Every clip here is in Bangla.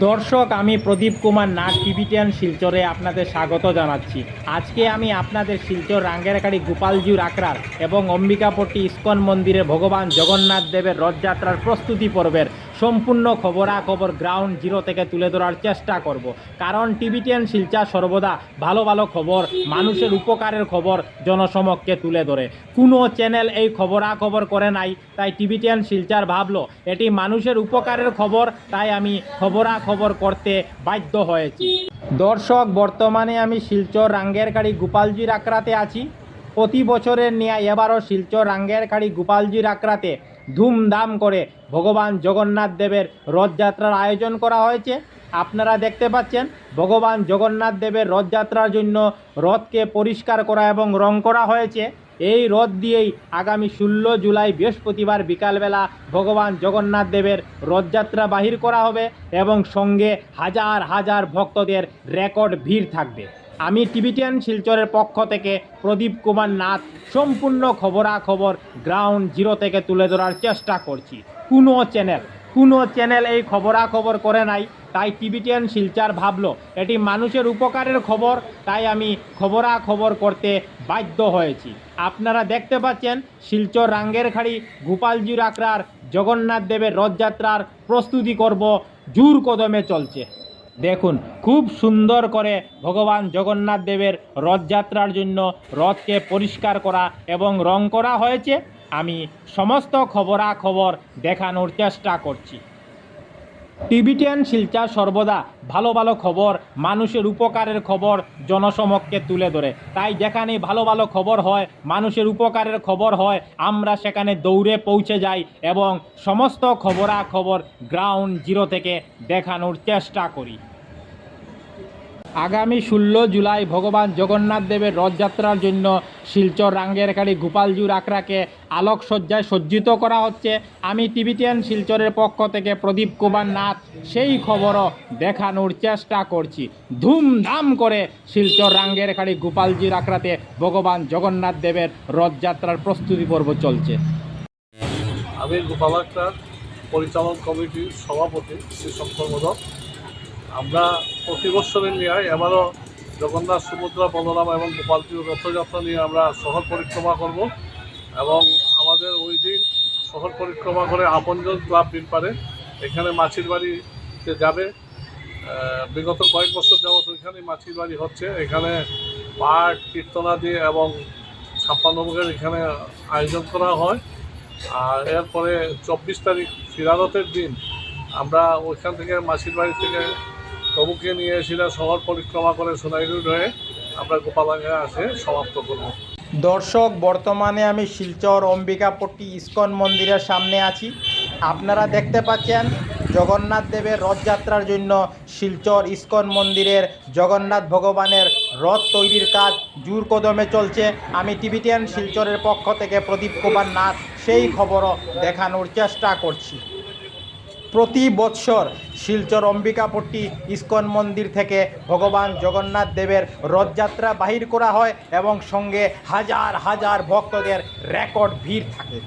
দর্শক, আমি প্রদীপ কুমার নাগ টিভিটিয়ান শিলচরে আপনাদের স্বাগত জানাচ্ছি। আজকে আমি আপনাদের শিলচর রাঙ্গেরকাড়ি গোপালজিউর আখড়ার এবং অম্বিকাপট্টি ইস্কন মন্দিরে ভগবান জগন্নাথ দেবের রথযাত্রার প্রস্তুতি পর্বের সম্পূর্ণ খবরাখবর গ্রাউন্ড জিরো থেকে তুলে ধরার চেষ্টা করব। কারণ টিভিটিয়ান শিলচর সর্বদা ভালো ভালো খবর, মানুষের উপকারের খবর জনসমক্ষে তুলে ধরে। কোনো চ্যানেল এই খবরাখবর করে নাই, তাই টিভিটিয়ান শিলচর ভাবলো এটি মানুষের উপকারের খবর, তাই আমি খবরাখবর করতে বাধ্য হয়েছি। দর্শক, বর্তমানে আমি শিলচর রাঙ্গেরকাড়ি গোপালজির আখড়াতে আছি। প্রতি বছরের ন্যায় এবারও শিলচর রাঙ্গেরকাড়ি গোপালজির আখড়াতে ধুমধাম করে ভগবান জগন্নাথ দেবের রথযাত্রার আয়োজন করা হয়েছে। আপনারা দেখতে পাচ্ছেন, ভগবান জগন্নাথ দেবের রথযাত্রার জন্য রথকে পরিষ্কার করা এবং রং করা হয়েছে। এই রথ দিয়েই আগামী 16 জুলাই বৃহস্পতিবার বিকালবেলা ভগবান জগন্নাথ দেবের রথযাত্রা বাহির করা হবে এবং সঙ্গে হাজার হাজার ভক্তদের রেকর্ড ভিড় থাকবে। আমি টিভিটিয়ান শিলচরের পক্ষ থেকে প্রদীপ কুমার নাথ সম্পূর্ণ খবরাখবর গ্রাউন্ড জিরো থেকে তুলে ধরার চেষ্টা করছি। কোনো চ্যানেল এই খবরাখবর করে নাই, তাই টিভিটিয়ান শিলচর ভাবলো এটি মানুষের উপকারের খবর, তাই আমি খবরাখবর করতে বাধ্য হয়েছি। আপনারা দেখতে পাচ্ছেন, শিলচর রাঙ্গেরখাড়ি গোপালজির আখড়ার জগন্নাথ দেবের রথযাত্রার প্রস্তুতি পর্ব জোর কদমে চলছে। দেখুন, খুব সুন্দর করে ভগবান জগন্নাথ দেবের রথযাত্রার জন্য রথকে পরিষ্কার করা এবং রং করা হয়েছে। আমি সমস্ত খবরাখবর দেখানোর চেষ্টা করছি। টিভিটিয়ান শিলচর সর্বদা ভালো ভালো খবর, মানুষের উপকারের খবর জনসমক্ষে তুলে ধরে। তাই যেখানে ভালো ভালো খবর হয়, মানুষের উপকারের খবর হয়, আমরা সেখানে দৌড়ে পৌঁছে যাই এবং সমস্ত খবরাখবর গ্রাউন্ড জিরো থেকে দেখানোর চেষ্টা করি। আগামী 16 জুলাই ভগবান জগন্নাথ দেবের রথযাত্রার জন্য শিলচর রাঙ্গেরকাড়ি গোপালজিউর আখড়াকে আলোকসজ্জায় সজ্জিত করা হচ্ছে। আমি টিভিটিয়ান শিলচরের পক্ষ থেকে প্রদীপ কুমার নাথ সেই খবরও দেখানোর চেষ্টা করছি। ধুমধাম করে শিলচর রাঙ্গেরকাড়ি গোপালজিউর আখড়াতে ভগবান জগন্নাথ দেবের রথযাত্রার প্রস্তুতি পর্ব চলছে। আমি গোপাল আখড়ার পরিচালন কমিটির সভাপতি শ্রী শঙ্কর মোদক। আমরা প্রতি বছরের নিয়ে এবারও জগন্নাথ, সুভদ্রা, বলরাম এবং গোপালজির রথযাত্রা নিয়ে আমরা শহর পরিক্রমা করব এবং আমাদের ওই দিন শহর পরিক্রমা করে আপনজন ক্লাব বিলপাড়ে এখানে মাছির বাড়িতে যাবে। বিগত কয়েক বছর যাবত ওইখানে মাছির বাড়ি হচ্ছে। এখানে পাঠ, কীর্তনাদি এবং 56 ভোগের এখানে আয়োজন করা হয়। আর এরপরে 24 তারিখ ফিরারতের দিন আমরা ওইখান থেকে মাছির বাড়ি থেকে প্রভুকে নিয়ে এসেছিলা শহর পরিক্রমা করে সোনাইরুড হয়ে আমরা গোপালগঞ্জে আসে সমাপ্ত করব। দর্শক, বর্তমানে আমি শিলচর অম্বিকাপট্টি ইস্কন মন্দিরের সামনে আছি। আপনারা দেখতে পাচ্ছেন, জগন্নাথ দেবের রথযাত্রার জন্য শিলচর ইস্কন মন্দিরের জগন্নাথ ভগবানের রথ তৈরির কাজ জোর কদমে চলছে। আমি টিভিটিয়ান শিলচরের পক্ষ থেকে প্রদীপ কুমার নাথ সেই খবরও দেখানোর চেষ্টা করছি। প্রতি বৎসর শিলচর অম্বিকাপট্টি ইস্কন মন্দির থেকে ভগবান জগন্নাথ দেবের রথযাত্রা বাহির করা হয় এবং সঙ্গে হাজার হাজার ভক্তদের রেকর্ড ভিড় থাকে।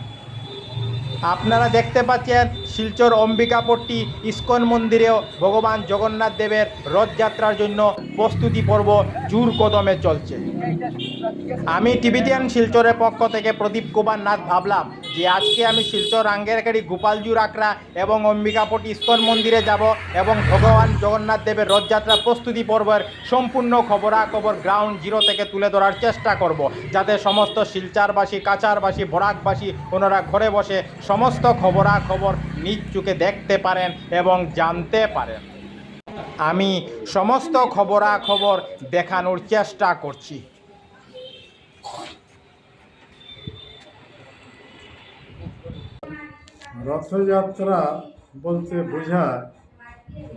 আপনারা দেখতে পাচ্ছেন, শিলচর অম্বিকাপট্টি ইস্কন মন্দিরেও ভগবান জগন্নাথ দেবের রথযাত্রার জন্য প্রস্তুতি পর্ব জোর কদমে চলছে। আমি টিভিটিয়ান শিলচরের পক্ষ থেকে প্রদীপ কুমার নাথ ভাবলাম যে আজকে আমি শিলচর রাঙ্গেরকাড়ি গোপালজিউর আখড়া এবং অম্বিকাপট্টি ইস্কন মন্দিরে যাব এবং ভগবান জগন্নাথ দেবের রথযাত্রা প্রস্তুতি পর্বের সম্পূর্ণ খবরাখবর গ্রাউন্ড জিরো থেকে তুলে ধরার চেষ্টা করব, যাতে সমস্ত শিলচরবাসী, কাছারবাসী, বরাকবাসী ওনারা ঘরে বসে সমস্ত খবরাখবর নিজ চোখে দেখতে পারেন এবং জানতে পারেন। আমি সমস্ত খবরাখবর দেখানোর চেষ্টা করছি। রথযাত্রা বলতে বোঝায়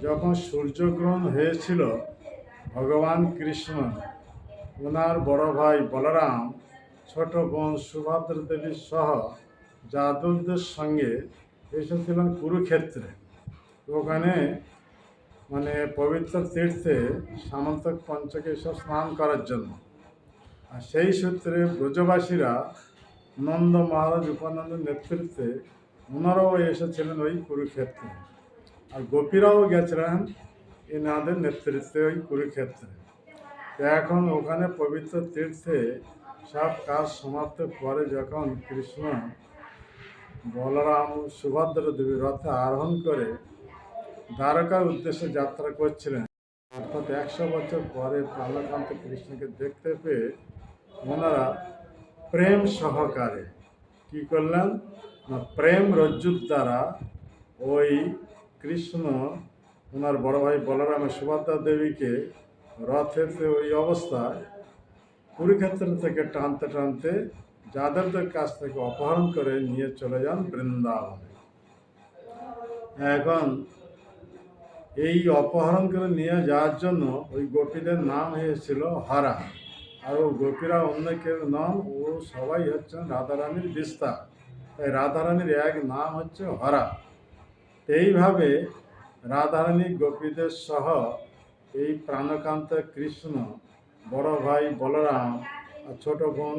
যখন সূর্যগ্রহণ হয়েছিল, ভগবান কৃষ্ণ, ওনার বড় ভাই বলরাম, ছোট বোন সুভদ্রা দেবী সহ যাদবদের সঙ্গে এসেছিলেন কুরুক্ষেত্রে। ওখানে পবিত্র তীর্থে সামন্তক পঞ্চকে এসব স্নান করার জন্য। আর সেই সূত্রে ব্রজবাসীরা নন্দ মহারাজ উপানন্দের নেতৃত্বে ওনারাও এসেছিলেন ওই কুরুক্ষেত্রে। আর গোপীরাও গেছিলেন এনাদের নেতৃত্বে ওই কুরুক্ষেত্রে। তো এখন ওখানে পবিত্র তীর্থে সব কাজ সমাপ্ত করে যখন কৃষ্ণ বলরাম সুভদ্রা দেবী রথে আরোহণ করে দ্বারকার উদ্দেশ্যে যাত্রা করছিলেন, অর্থাৎ 100 বছর পরে প্রাণকান্ত কৃষ্ণকে দেখতে পেয়ে ওনারা প্রেম সহকারে কি করলেন না, প্রেম রজ্জুর দ্বারা ওই কৃষ্ণ ওনার বড় ভাই বলরামের সুভদ্রা দেবীকে রথেতে ওই অবস্থায় কুরুক্ষেত্র থেকে টানতে টানতে যাদবদের কাছ থেকে অপহরণ করে নিয়ে চলে যান বৃন্দাবনে। এখন এই অপহরণ করে নিয়ে যাওয়ার জন্য ওই গোপীদের নাম হয়েছিল হরা, আর ও গোপীরা অন্য কেউ নন, ও সবাই হচ্ছেন রাধারানীর বিস্তার। তাই রাধারানীর এক নাম হচ্ছে হরা। এইভাবে রাধারানী গোপীদের সহ এই প্রাণকান্ত কৃষ্ণ, বড় ভাই বলরাম আর ছোট বোন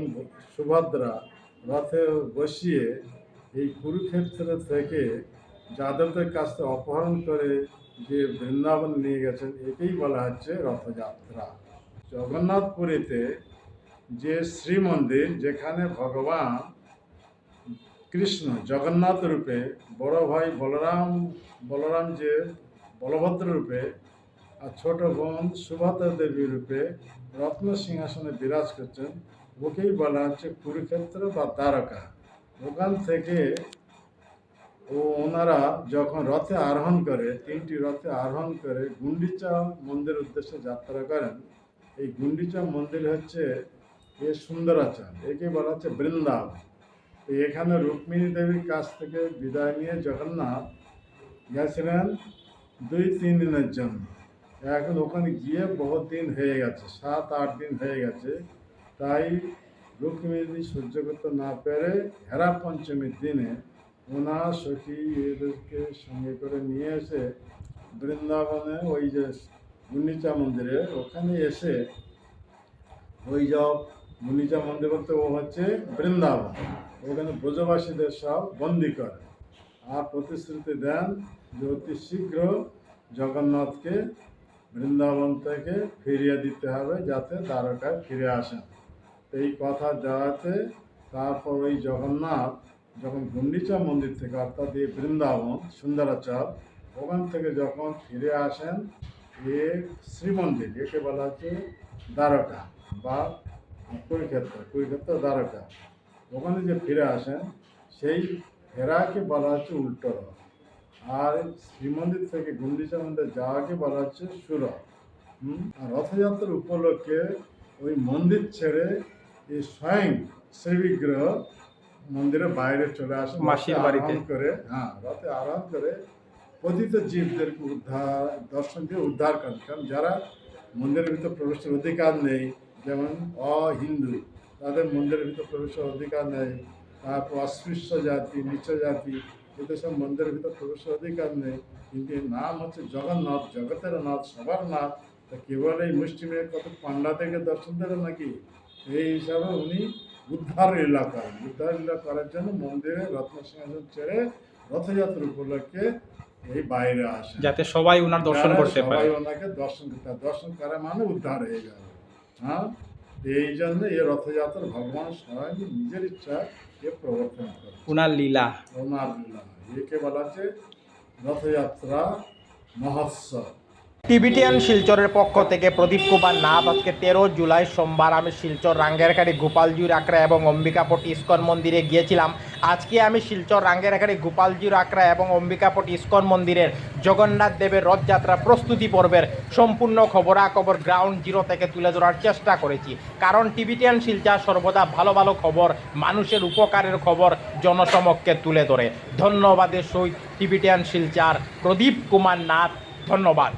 সুভদ্রা রথে বসিয়ে এই কুরুক্ষেত্র থেকে যাদবদের কাছ থেকে অপহরণ করে যে বৃন্দাবন নিয়ে গেছেন, একেই বলা হচ্ছে রথযাত্রা। জগন্নাথপুরীতে যে শ্রীমন্দির, যেখানে ভগবান কৃষ্ণ জগন্নাথ রূপে, বড় ভাই বলরাম যে বলভদ্র রূপে আর ছোট বোন সুভদ্রা দেবী রূপে রত্ন সিংহাসনে বিরাজ করছেন, ওকেই বলা হচ্ছে কুরুক্ষেত্র বা দ্বারকা। ওখান থেকে ওনারা যখন রথে আরোহণ করে, 3টি রথে আরোহণ করে গুন্ডিচা মন্দির উদ্দেশ্যে যাত্রা করেন। এই গুন্ডিচা মন্দির হচ্ছে এ সুন্দরাচল, একে বলা হচ্ছে বৃন্দাবন। এখানে রুক্মিণী দেবীর কাছ থেকে বিদায় নিয়ে জগন্নাথ গেছিলেন 2-3 দিনের জন্য। এখন ওখানে গিয়ে বহুত দিন হয়ে গেছে, 7-8 দিন হয়ে গেছে। তাই রুক্মিণী সহ্য করতে না পেরে হেরা পঞ্চমীর দিনে ওনার সখী এদেরকে সঙ্গে করে নিয়ে এসে বৃন্দাবনে ওই যে গুন্ডিচা মন্দিরে ওখানে এসে ওই সব গুন্ডিচা মন্দির বলতে ও হচ্ছে বৃন্দাবন, ওখানে ব্রজবাসীদের সব বন্দি করে আর প্রতিশ্রুতি দেন যে অতি শীঘ্র জগন্নাথকে বৃন্দাবন থেকে ফিরিয়ে দিতে হবে যাতে দ্বারকায় ফিরে আসেন। এই কথা দেওয়াতে তারপর ওই জগন্নাথ যখন গুন্ডিচা মন্দির থেকে, অর্থাৎ এই বৃন্দাবন সুন্দরাচল, ওখান থেকে যখন ফিরে আসেন এ শ্রীমন্দির, একে বলা হচ্ছে দ্বারকা বা কুরুক্ষেত্র দ্বারকা। ওখানে যে ফিরে আসেন সেই ফেরাকে বলা হচ্ছে উল্টো রথ, আর শ্রীমন্দির থেকে গুন্ডিচা মন্দির যাওয়াকে বলা হচ্ছে সুরথ। আর রথযাত্রার উপলক্ষে ওই মন্দির ছেড়ে এই স্বয়ং শ্রীবিগ্রহ মন্দিরের বাইরে চলে আসেন মাসির বাড়িতে করে, রথে আরোহণ করে পতিত জীবদেরকে দর্শন দিয়ে উদ্ধার করেন। কারণ যারা মন্দিরের ভিতর প্রবেশের অধিকার নেই, যেমন অহিন্দু, তাদের মন্দিরের ভিতর প্রবেশের অধিকার নেই। তারপর অস্পৃশ্য জাতি, নিচ জাতি, এদের সব মন্দিরের ভিতর প্রবেশের অধিকার নেই। কিন্তু এর নাম হচ্ছে জগন্নাথ, জগতের নাথ, সবার নাথ। তা কেবল এই মুষ্টিমেয় কত পাণ্ডাদেরকে দর্শন দেবেন নাকি? এই হিসাবে উনি উদ্ধার লীলা করেন। উদ্ধার লীলা করার জন্য মন্দিরে রত্ন সিংহাসন ছেড়ে রথযাত্রা উপলক্ষে এই বাইরে আসেন, যাতে সবাই ওনার দর্শন করতে পারে। সবাই ওনাকে দর্শন করতে, দর্শন করা মানে উদ্ধার হয়ে যাবে। এই জন্য এই রথযাত্রা ভগবান সবাই নিজের ইচ্ছা এ প্রবর্তন করে, ওনার লীলা। একে বলা হচ্ছে রথযাত্রা মহোৎসব। টিবিটিয়ান শিলচরের পক্ষ থেকে প্রদীপ কুমার নাথ। আজকে 13 জুলাই সোমবার আমি শিলচর রাঙ্গেরখাড়ি গোপালজিউর আখড়া এবং অম্বিকাপট্টি ইস্কন মন্দিরে গিয়েছিলাম। আজকে আমি শিলচর রাঙ্গেরখাড়ি গোপালজিউর আখড়া এবং অম্বিকাপট্টি ইস্কন মন্দিরের জগন্নাথ দেবের রথযাত্রা প্রস্তুতি পর্বের সম্পূর্ণ খবরাখবর গ্রাউন্ড জিরো থেকে তুলে ধরার চেষ্টা করেছি। কারণ টিবিটিয়ান শিলচর সর্বদা ভালো ভালো খবর, মানুষের উপকারের খবর জনসমক্ষে তুলে ধরে। ধন্যবাদের সহিত টিবিটিয়ান শিলচর প্রদীপ কুমার নাথ। ধন্যবাদ।